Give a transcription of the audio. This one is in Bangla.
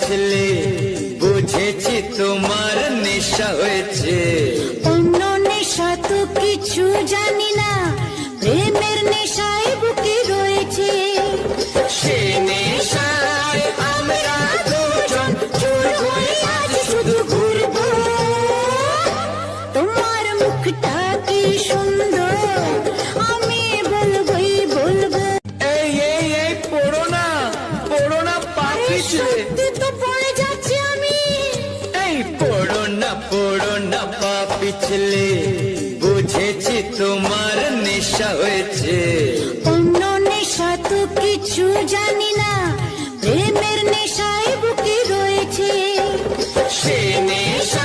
পিছলে বুঝেছি তোমার নেশা হয়েছে। অন্য নেশা তো কিছু জানি না, প্রেমের নেশায় বুকে রয়েছে। সে নেশায় আমরা দুজন চোর হয়ে আজ শুধু ঘুরবো। তোমার মুখটা কি সুন্দর, আমি বলবোই বলবো। এই এই এই পড়ো না পা পিছলে। সত্যি তো পড়ে যাচ্ছি আমি। এই পড়ো না পা পিছলে বুঝেছি তোমার নেশা হয়েছে। অন্য নেশা তো কিছু জানি না, প্রেমের নেশায় বুকে রয়েছে। সে নেশা